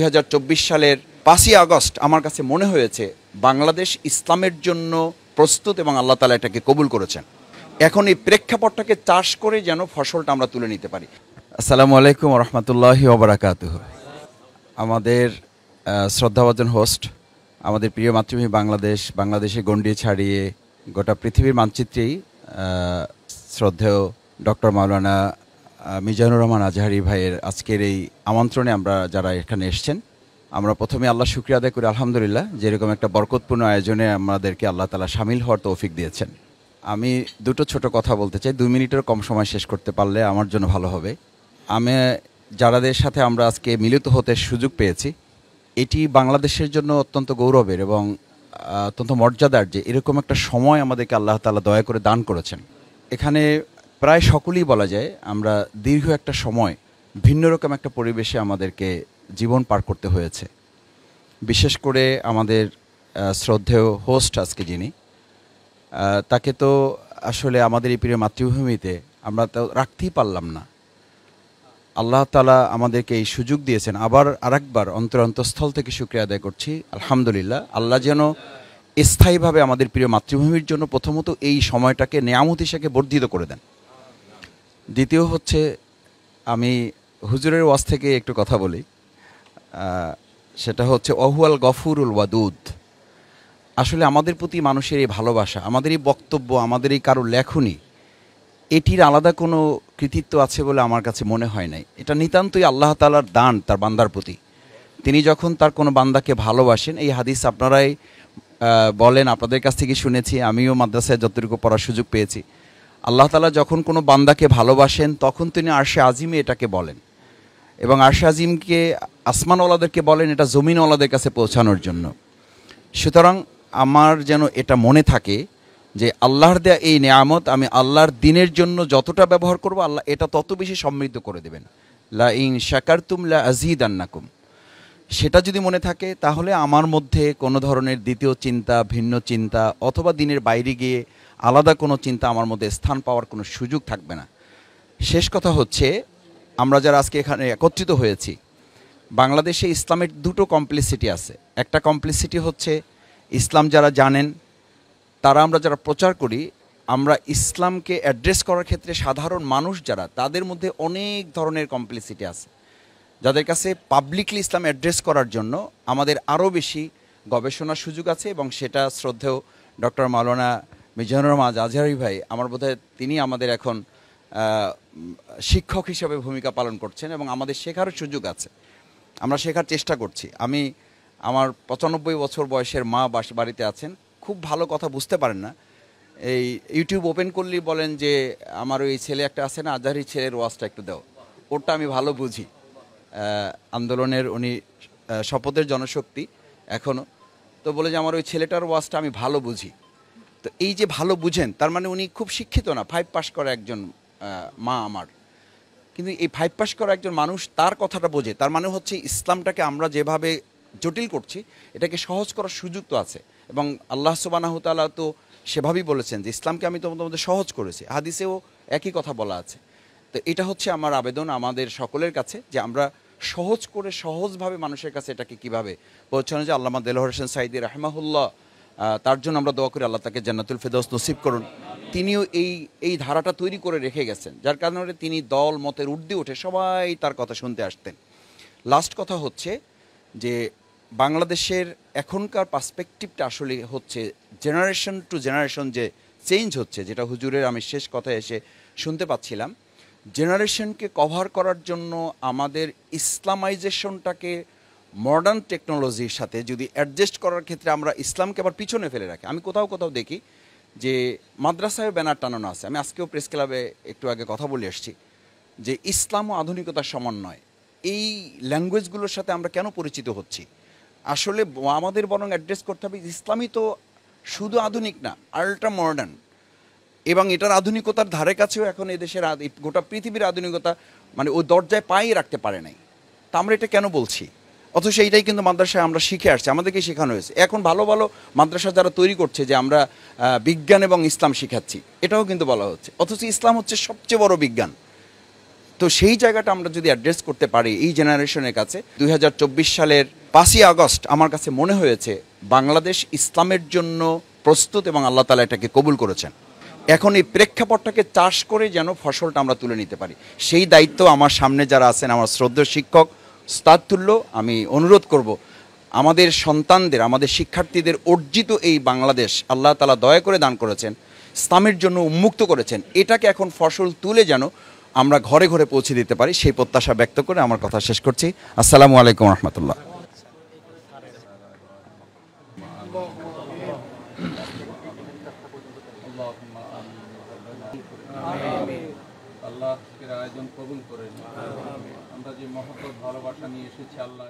2024 সালের 5ই আগস্ট আমার কাছে মনে হয়েছে বাংলাদেশ ইসলামের জন্য প্রস্তুত এবং আল্লাহ তাআলা এটাকে কবুল করেছেন। এখন এই প্রেক্ষাপটটাকে চাষ করে যেন ফসলটা আমরা তুলে নিতে পারি। আসসালামু আলাইকুম ওয়া রাহমাতুল্লাহি ওয়া বারাকাতুহু। আমাদের শ্রদ্ধাভাজন হোস্ট, আমাদের প্রিয় মাতৃভূমি বাংলাদেশে গণ্ডি ছাড়িয়ে গোটা পৃথিবীর মানচিত্রেই শ্রদ্ধেয় ডক্টর মাওলানা মিজানুর রহমান আজহারি ভাইয়ের আজকের এই আমন্ত্রণে আমরা যারা এখানে এসেছেন, আমরা প্রথমে আল্লাহ শুকরিয়া আদায় করি আলহামদুলিল্লাহ, যেরকম একটা বরকতপূর্ণ আয়োজনে আমাদেরকে আল্লাহ তাআলা শামিল হওয়ার তৌফিক দিয়েছেন। আমি দুটো ছোট কথা বলতে চাই, 2 মিনিটের কম সময় শেষ করতে পারলে আমার জন্য ভালো হবে। আমি যারাদের সাথে আমরা আজকে মিলিত হতে সুযোগ পেয়েছি, এটি বাংলাদেশের জন্য অত্যন্ত গৌরবের এবং অত্যন্ত মর্যাদার যে এরকম একটা সময় আমাদেরকে আল্লাহ তাআলা দয়া করে দান করেছেন। এখানে প্রায় সকলেই বলা যায় আমরা দীর্ঘ একটা সময় ভিন্ন রকম একটা পরিবেশে আমাদেরকে জীবন পার করতে হয়েছে। বিশেষ করে আমাদের শ্রদ্ধেয় হোস্ট আজকে যিনি, তাকে তো আসলে আমাদের এই প্রিয় মাতৃভূমিতে আমরা তো রাখতেই পারলাম না। আল্লাহ তাআলা আমাদেরকে এই সুযোগ দিয়েছেন। আবার আরেকবার অন্তরস্থল থেকে শুকরিয়া আদায় করছি আলহামদুলিল্লাহ। আল্লাহ যেন স্থায়ীভাবে আমাদের প্রিয় মাতৃভূমির জন্য প্রথমত এই সময়টাকে নেয়ামত হিসেবে বর্ধিত করে দেন। দ্বিতীয় হচ্ছে, আমি হুজুরের ওয়াজ থেকে একটু কথা বলি, সেটা হচ্ছে ওয়াহুয়াল গফুরুল ওয়াদুদ। আসলে আমাদের প্রতি মানুষের এই ভালোবাসা, আমাদের এই বক্তব্য, আমাদের এই কারো লেখনী, এটির আলাদা কোনো কৃতিত্ব আছে বলে আমার কাছে মনে হয় নাই। এটা নিতান্তই আল্লাহ তাআলার দান তার বান্দার প্রতি। তিনি যখন তার কোনো বান্দাকে ভালোবাসেন, এই হাদিস আপনারাই বলেন, আপনাদের কাছ থেকে শুনেছি, আমিও মাদ্রাসায় যতটুকু পড়ার সুযোগ পেয়েছি, আল্লাহ তাআলা যখন কোনো বান্দাকে ভালোবাসেন তখন তিনি আরশে আজিমে এটাকে বলেন, এবং আরশে আজিমকে আসমানওয়ালাদেরকে বলেন এটা জমিনওয়ালাদের কাছে পৌঁছানোর জন্য। সুতরাং আমার যেন এটা মনে থাকে যে আল্লাহর দেয়া এই নেয়ামত আমি আল্লাহর দিনের জন্য যতটা ব্যবহার করব, আল্লাহ এটা তত বেশি সমৃদ্ধ করে দেবেন। লা ইন শাকারতুম লা আযীদান্নাকুম। সেটা যদি মনে থাকে তাহলে আমার মধ্যে কোনো ধরনের দ্বিতীয় চিন্তা, ভিন্ন চিন্তা অথবা দিনের বাইরে গিয়ে আলাদা কোনো চিন্তা আমার মধ্যে স্থান পাওয়ার কোনো সুযোগ থাকবে না। শেষ কথা হচ্ছে, আমরা যারা আজকে এখানে একত্রিত হয়েছি, বাংলাদেশে ইসলামের দুটো কমপ্লিসিটি আছে। একটা কমপ্লিসিটি হচ্ছে ইসলাম যারা জানেন তারা, আমরা যারা প্রচার করি, আমরা ইসলামকে অ্যাড্রেস করার ক্ষেত্রে সাধারণ মানুষ যারা, তাদের মধ্যে অনেক ধরনের কমপ্লিসিটি আছে, যাদের কাছে পাবলিকলি ইসলাম অ্যাড্রেস করার জন্য আমাদের আরও বেশি গবেষণার সুযোগ আছে। এবং সেটা শ্রদ্ধেয় ডক্টর মাওলানা মিজানুর রহমান আজহারি ভাই, আমার বোধহয় তিনি আমাদের এখন শিক্ষক হিসেবে ভূমিকা পালন করছেন এবং আমাদের শেখারও সুযোগ আছে, আমরা শেখার চেষ্টা করছি। আমি আমার 95 বছর বয়সের মা বাড়িতে আছেন, খুব ভালো কথা বুঝতে পারেন না, এই ইউটিউব ওপেন করলেই বলেন যে আমার ওই ছেলে একটা আছে না, আজহারি ছেলের ওয়াজটা একটু দাও, ওরটা আমি ভালো বুঝি। আন্দোলনের উনি শপথের জনশক্তি এখনও, তো বলে যে আমার ওই ছেলেটার ওয়াজটা আমি ভালো বুঝি। তো এই যে ভালো বুঝেন, তার মানে উনি খুব শিক্ষিত না, 5 পাস করা একজন মা আমার। কিন্তু এই 5 পাস করা একজন মানুষ তার কথাটা বোঝে, তার মানে হচ্ছে ইসলামটাকে আমরা যেভাবে জটিল করছি এটাকে সহজ করার সুযোগ তো আছে। এবং আল্লাহ সুবহানাহু ওয়া তাআলা তো সেভাবেই বলেছেন যে ইসলামকে আমি তোমাদের সহজ করেছি, হাদিসেও একই কথা বলা আছে। তো এটা হচ্ছে আমার আবেদন আমাদের সকলের কাছে, যে আমরা সহজ করে সহজভাবে মানুষের কাছে এটাকে কীভাবে পৌঁছানো যায়। আল্লামা দেলোয়ার হোসেন সাঈদী রাহিমাহুল্লাহ, তার জন্য আমরা দোয়া করি আল্লাহ তাকে জান্নাতুল ফেরদৌস নসিব করুন। তিনিও এই ধারাটা তৈরি করে রেখে গেছেন, যার কারণে তিনি দল মতের ঊর্ধ্বে উঠে সবাই তার কথা শুনতে আসতেন। লাস্ট কথা হচ্ছে যে বাংলাদেশের এখনকার পার্সপেক্টিভটা আসলে হচ্ছে জেনারেশন টু জেনারেশন যে চেঞ্জ হচ্ছে, যেটা হুজুরের আমি শেষ কথায় এসে শুনতে পাচ্ছিলাম, জেনারেশনকে কভার করার জন্য আমাদের ইসলামাইজেশনটাকে মডার্ন টেকনোলজির সাথে যদি অ্যাডজাস্ট করার ক্ষেত্রে আমরা ইসলামকে আবার পিছনে ফেলে রাখি। আমি কোথাও দেখি যে মাদ্রাসায় ব্যানার টানানো আছে, আমি আজকেও প্রেস ক্লাবে একটু আগে কথা বলে এসেছি যে ইসলাম ও আধুনিকতার সমন্বয়। এই ল্যাঙ্গুয়েজগুলোর সাথে আমরা কেন পরিচিত হচ্ছি? আসলে আমাদের বরং অ্যাড্রেস করতে হবে ইসলামই তো শুধু আধুনিক না, আল্ট্রা মডার্ন, এবং এটার আধুনিকতার ধারে কাছেও এখন এদেশের গোটা পৃথিবীর আধুনিকতা মানে ওই দরজায় পায়ে রাখতে পারে নাই। তা আমরা এটা কেন বলছি? অথচ এইটাই কিন্তু মাদ্রাসায় আমরা শিখে আসছি, আমাদেরকে শেখানো হয়েছে। এখন ভালো ভালো মাদ্রাসা যারা তৈরি করছে যে আমরা বিজ্ঞান এবং ইসলাম শিখাচ্ছি, এটাও কিন্তু বলা হচ্ছে, অথচ ইসলাম হচ্ছে সবচেয়ে বড় বিজ্ঞান। তো সেই জায়গাটা আমরা যদি অ্যাড্রেস করতে পারি এই জেনারেশনের কাছে, 2024 সালের 5ই আগস্ট আমার কাছে মনে হয়েছে বাংলাদেশ ইসলামের জন্য প্রস্তুত এবং আল্লাহ তাআলা এটাকে কবুল করেছেন। এখন এই প্রেক্ষাপটটাকে চাষ করে যেন ফসলটা আমরা তুলে নিতে পারি, সেই দায়িত্ব আমার সামনে যারা আছেন, আমার শ্রদ্ধেয় শিক্ষক উস্তাদ তুল্য, আমি অনুরোধ করব আমাদের সন্তানদের, আমাদের শিক্ষার্থীদের অর্জিত এই বাংলাদেশ আল্লাহ তাআলা দয়া করে দান করেছেন, ইসলামের জন্য উন্মুক্ত করেছেন, এটাকে এখন ফসল তুলে যেন আমরা ঘরে ঘরে পৌঁছে দিতে পারি, সেই প্রত্যাশা ব্যক্ত করে আমার কথা শেষ করছি। আসসালামু আলাইকুম রহমতুল্লাহ। আল্লাহ আজকের আয়োজন কবুল করেন। আমরা যে মহব্বত ভালোবাসা নিয়ে এসেছি, আল্লাহ